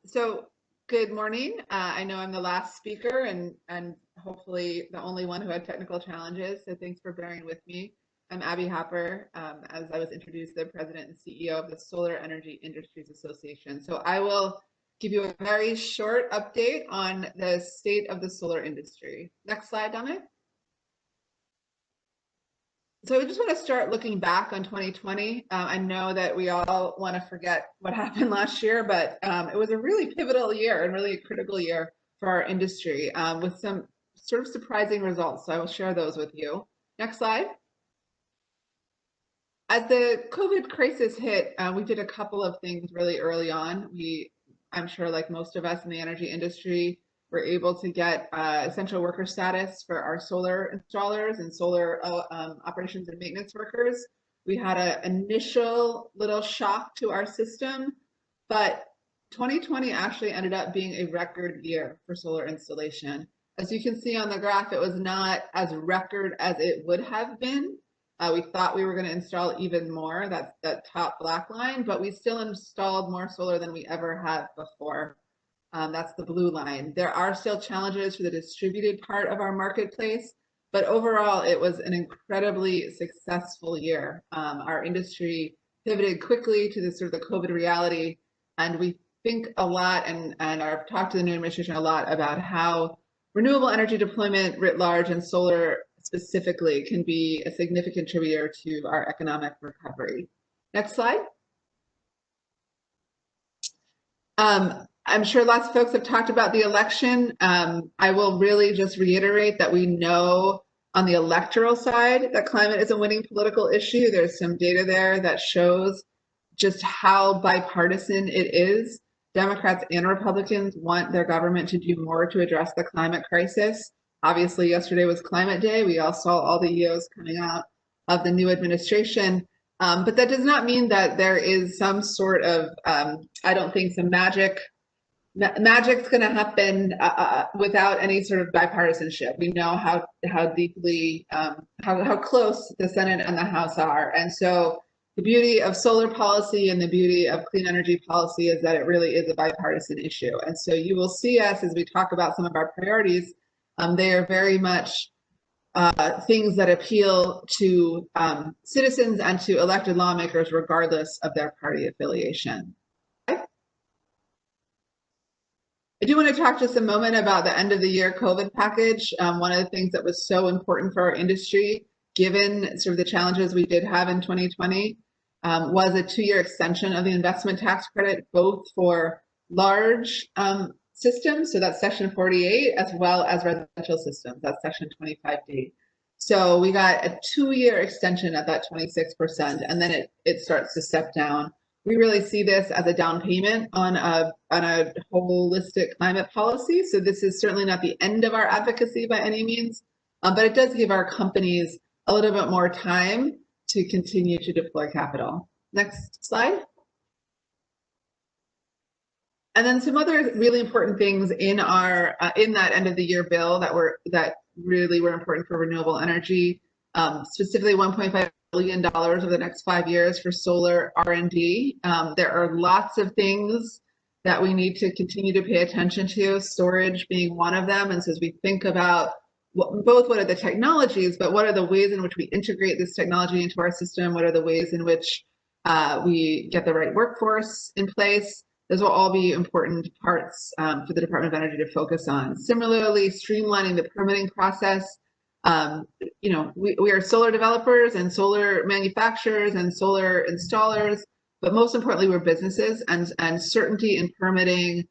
So good morning. I know I'm the last speaker and hopefully the only one who had technical challenges. So thanks for bearing with me. I'm Abby Hopper, as I was introduced, the president and CEO of the Solar Energy Industries Association. So I will give you a very short update on the state of the solar industry. Next slide, Dominic. So I just want to start looking back on 2020. I know that we all want to forget what happened last year, but it was a really pivotal year and really a critical year for our industry with some sort of surprising results. So I will share those with you. Next slide. As the COVID crisis hit, we did a couple of things really early on. I'm sure like most of us in the energy industry, were able to get essential worker status for our solar installers and solar operations and maintenance workers. We had an initial little shock to our system, but 2020 actually ended up being a record year for solar installation. As you can see on the graph, it was not as record as it would have been. We thought we were going to install even more, that's that top black line, but we still installed more solar than we ever have before. That's the blue line. There are still challenges for the distributed part of our marketplace, but overall it was an incredibly successful year. Our industry pivoted quickly to this sort of the COVID reality, and we think a lot and I've talked to the new administration a lot about how renewable energy deployment writ large and solar specifically can be a significant contributor to our economic recovery. Next slide. I'm sure lots of folks have talked about the election. I will really just reiterate that we know on the electoral side that climate is a winning political issue. There's some data there that shows just how bipartisan it is. Democrats and Republicans want their government to do more to address the climate crisis. Obviously, yesterday was Climate Day. We all saw all the EOs coming out of the new administration. But that does not mean that there is some sort of, I don't think some magic's going to happen without any sort of bipartisanship. We know how deeply, how close the Senate and the House are. And so the beauty of solar policy and the beauty of clean energy policy is that it really is a bipartisan issue. And so you will see us as we talk about some of our priorities, they are very much things that appeal to citizens and to elected lawmakers regardless of their party affiliation. I do want to talk just a moment about the end of the year COVID package. One of the things that was so important for our industry, given sort of the challenges we did have in 2020, was a 2-year extension of the investment tax credit, both for large systems, so that's section 48, as well as residential systems, that's section 25D. So we got a 2-year extension at that 26%, and then it starts to step down. We really see this as a down payment on a holistic climate policy. So this is certainly not the end of our advocacy by any means, but it does give our companies a little bit more time to continue to deploy capital. Next slide. And then some other really important things in our in that end of the year bill that really were important for renewable energy, specifically $1.5 billion over the next 5 years for solar R&D. There are lots of things that we need to continue to pay attention to, storage being one of them. And so as we think about both what are the technologies, but what are the ways in which we integrate this technology into our system, what are the ways in which we get the right workforce in place, those will all be important parts for the Department of Energy to focus on. Similarly, streamlining the permitting process. You know, we are solar developers and solar manufacturers and solar installers, but most importantly, we're businesses, and certainty in permitting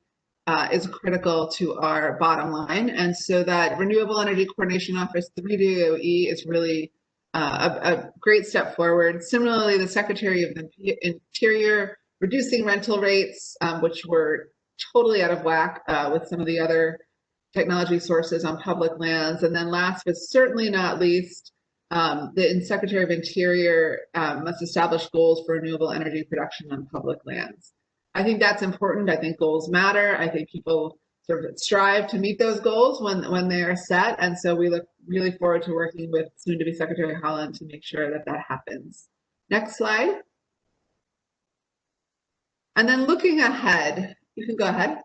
is critical to our bottom line. And so that Renewable Energy Coordination Office 3DOE is really a great step forward. Similarly, the Secretary of the Interior reducing rental rates, which were totally out of whack with some of the other technology sources on public lands. And then last but certainly not least, the Secretary of Interior must establish goals for renewable energy production on public lands. I think that's important. I think goals matter. I think people sort of strive to meet those goals when they are set. And so we look really forward to working with soon-to-be Secretary Haaland to make sure that that happens. Next slide. And then looking ahead, You can go ahead.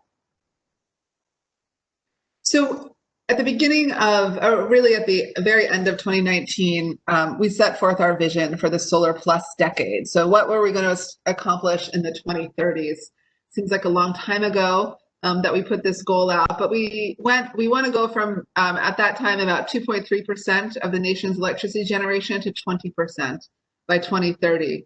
So at the beginning of, or really at the very end of 2019, we set forth our vision for the Solar Plus decade. So what were we going to accomplish in the 2030s? Seems like a long time ago that we put this goal out, but we want to go from, at that time, about 2.3% of the nation's electricity generation to 20% by 2030.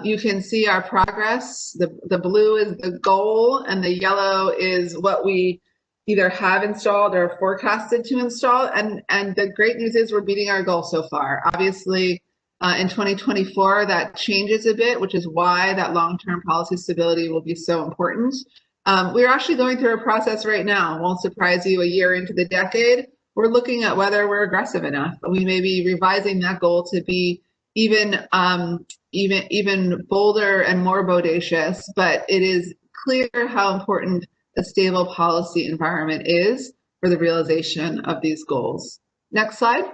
You can see our progress. The blue is the goal and the yellow is what we either have installed or forecasted to install. And the great news is we're beating our goal so far. Obviously, in 2024, that changes a bit, which is why that long-term policy stability will be so important. We're actually going through a process right now. Won't surprise you, a year into the decade, we're looking at whether we're aggressive enough. We may be revising that goal to be even bolder and more bodacious, but it is clear how important a stable policy environment is for the realization of these goals. Next slide.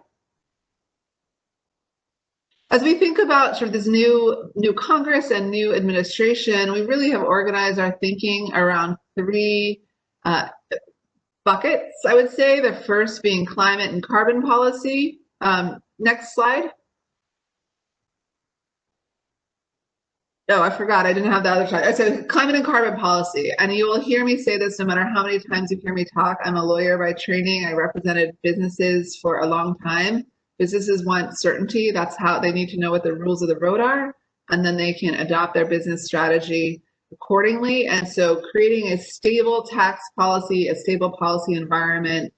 As we think about sort of this new Congress and new administration, we really have organized our thinking around three buckets, I would say. The first being climate and carbon policy. Next slide. Oh, I forgot. I didn't have the other slide. I said climate and carbon policy. And you will hear me say this no matter how many times you hear me talk. I'm a lawyer by training. I represented businesses for a long time. Businesses want certainty. That's how they need to know what the rules of the road are. And then they can adopt their business strategy accordingly. And so creating a stable tax policy, a stable policy environment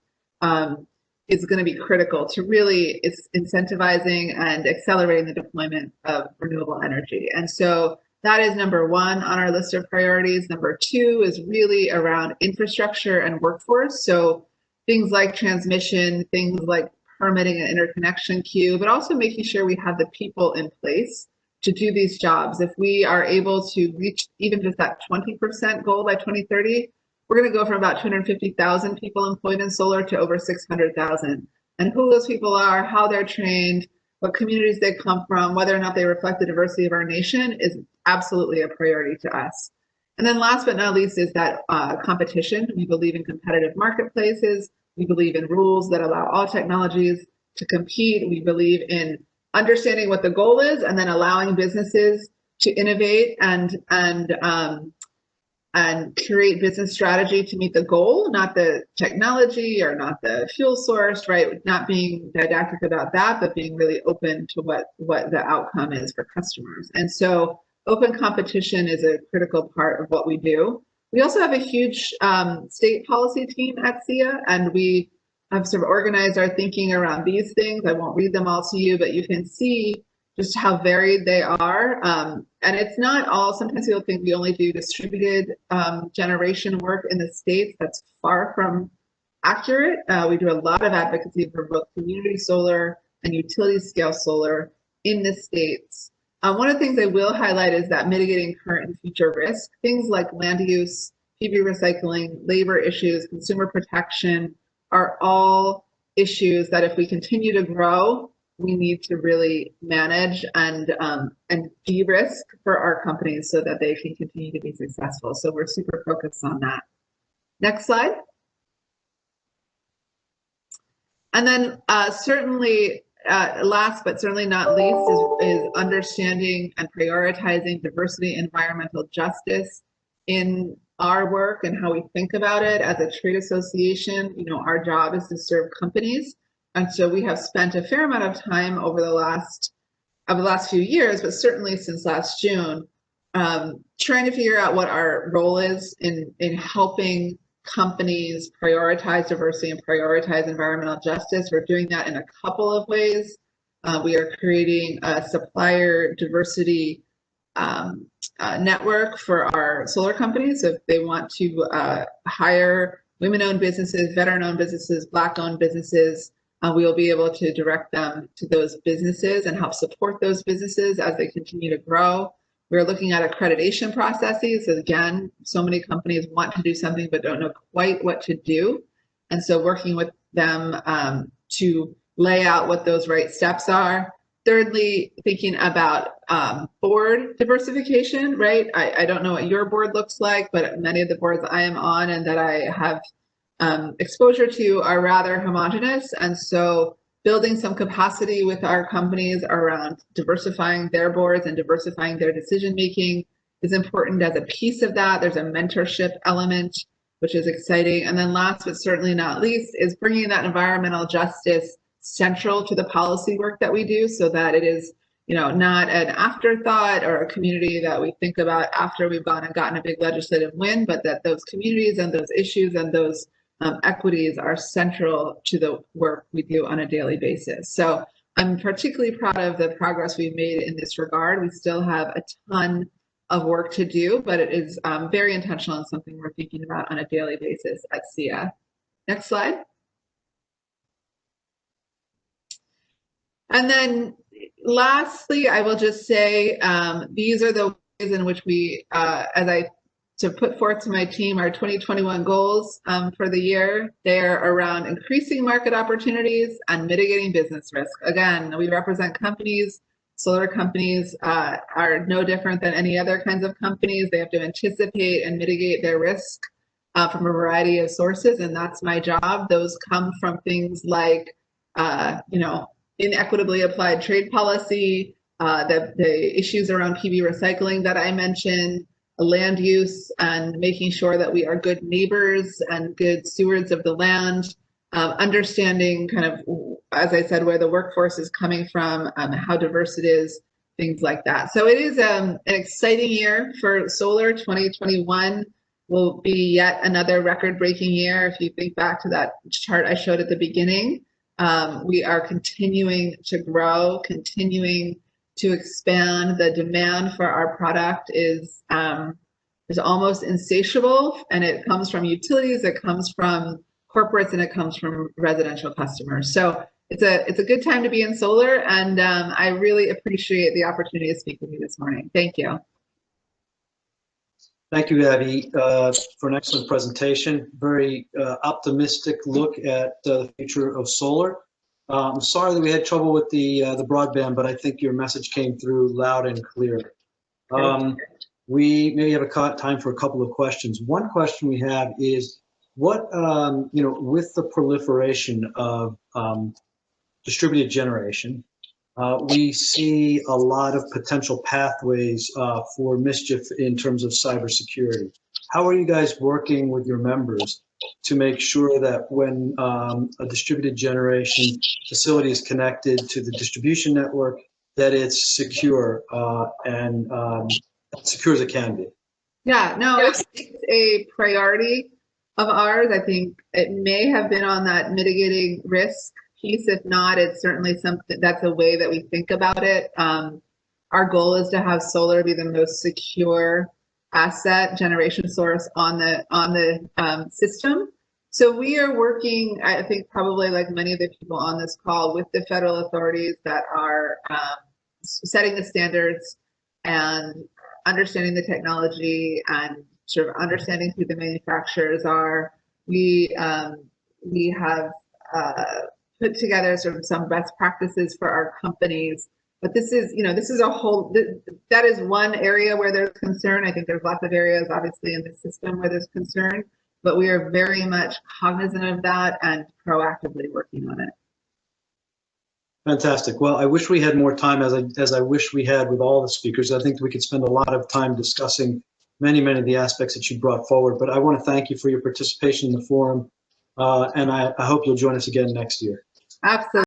is going to be critical to really incentivizing and accelerating the deployment of renewable energy. And so that is number one on our list of priorities. Number two is really around infrastructure and workforce. So things like transmission, things like permitting and interconnection queue, but also making sure we have the people in place to do these jobs. If we are able to reach even just that 20% goal by 2030, we're going to go from about 250,000 people employed in solar to over 600,000. And who those people are, how they're trained, what communities they come from, whether or not they reflect the diversity of our nation is absolutely a priority to us. And then last but not least is that competition. We believe in competitive marketplaces. We believe in rules that allow all technologies to compete. We believe in understanding what the goal is and then allowing businesses to innovate and create business strategy to meet the goal, not the technology or not the fuel source, right? Not being didactic about that, but being really open to what the outcome is for customers. And so open competition is a critical part of what we do. We also have a huge state policy team at SEA, and we have sort of organized our thinking around these things. I won't read them all to you, but you can see just how varied they are. And it's not all, sometimes people think we only do distributed generation work in the States. That's far from accurate. We do a lot of advocacy for both community solar and utility scale solar in the States. One of the things I will highlight is that mitigating current and future risk, things like land use, PV recycling, labor issues, consumer protection are all issues that if we continue to grow, we need to really manage and de-risk for our companies so that they can continue to be successful. So we're super focused on that. Next slide. And then certainly, last but certainly not least, is understanding and prioritizing diversity, environmental justice in our work and how we think about it as a trade association. You know, our job is to serve companies. And so we have spent a fair amount of time over the last few years, but certainly since last June, trying to figure out what our role is in helping companies prioritize diversity and prioritize environmental justice. We're doing that in a couple of ways. We are creating a supplier diversity network for our solar companies. So if they want to hire women-owned businesses, veteran-owned businesses, Black-owned businesses, we will be able to direct them to those businesses and help support those businesses as they continue to grow. We're looking at accreditation processes. Again, so many companies want to do something but don't know quite what to do. And so working with them to lay out what those right steps are Thirdly, thinking about board diversification, right? I don't know what your board looks like, but many of the boards I am on and that I have exposure to are rather homogenous. And so building some capacity with our companies around diversifying their boards and diversifying their decision making is important as a piece of that. There's a mentorship element, which is exciting. And then last but certainly not least is bringing that environmental justice central to the policy work that we do, so that it is, not an afterthought or a community that we think about after we've gone and gotten a big legislative win, but that those communities and those issues and those equities are central to the work we do on a daily basis. So I'm particularly proud of the progress we've made in this regard. We still have a ton of work to do, but it is very intentional and something we're thinking about on a daily basis at SEA. Next slide. And then lastly, I will just say these are the ways in which we, to put forth to my team, our 2021 goals for the year. They're around increasing market opportunities and mitigating business risk. Again, we represent companies. Solar companies are no different than any other kinds of companies. They have to anticipate and mitigate their risk from a variety of sources, and that's my job. Those come from things like, inequitably applied trade policy, the issues around PV recycling that I mentioned, land use and making sure that we are good neighbors and good stewards of the land, understanding kind of, as I said, where the workforce is coming from, how diverse it is, things like that. So it is an exciting year for solar. 2021 will be yet another record-breaking year. If you think back to that chart I showed at the beginning, we are continuing to grow, continuing to expand. The demand for our product is almost insatiable, and it comes from utilities, it comes from corporates, and it comes from residential customers. So it's a good time to be in solar, and I really appreciate the opportunity to speak with you this morning. Thank you. Thank you, Abby, for an excellent presentation. Very optimistic look at the future of solar. I'm sorry that we had trouble with the broadband, but I think your message came through loud and clear. We maybe have time for a couple of questions. One question we have is, what with the proliferation of distributed generation, we see a lot of potential pathways for mischief in terms of cybersecurity. How are you guys working with your members to make sure that when a distributed generation facility is connected to the distribution network, that it's secure and secure as it can be? Yeah, no, it's a priority of ours. I think it may have been on that mitigating risk piece. If not, it's certainly something that's a way that we think about it. Our goal is to have solar be the most secure asset generation source on the system. So we are working, I think probably like many of the people on this call, with the federal authorities that are setting the standards and understanding the technology and sort of understanding who the manufacturers are. We have put together sort of some best practices for our companies. But this is a whole, that is one area where there's concern. I think there's lots of areas, obviously, in the system where there's concern, but we are very much cognizant of that and proactively working on it. Fantastic. Well, I wish we had more time, as I wish we had with all the speakers. I think we could spend a lot of time discussing many of the aspects that you brought forward, but I want to thank you for your participation in the forum, and I hope you'll join us again next year. Absolutely.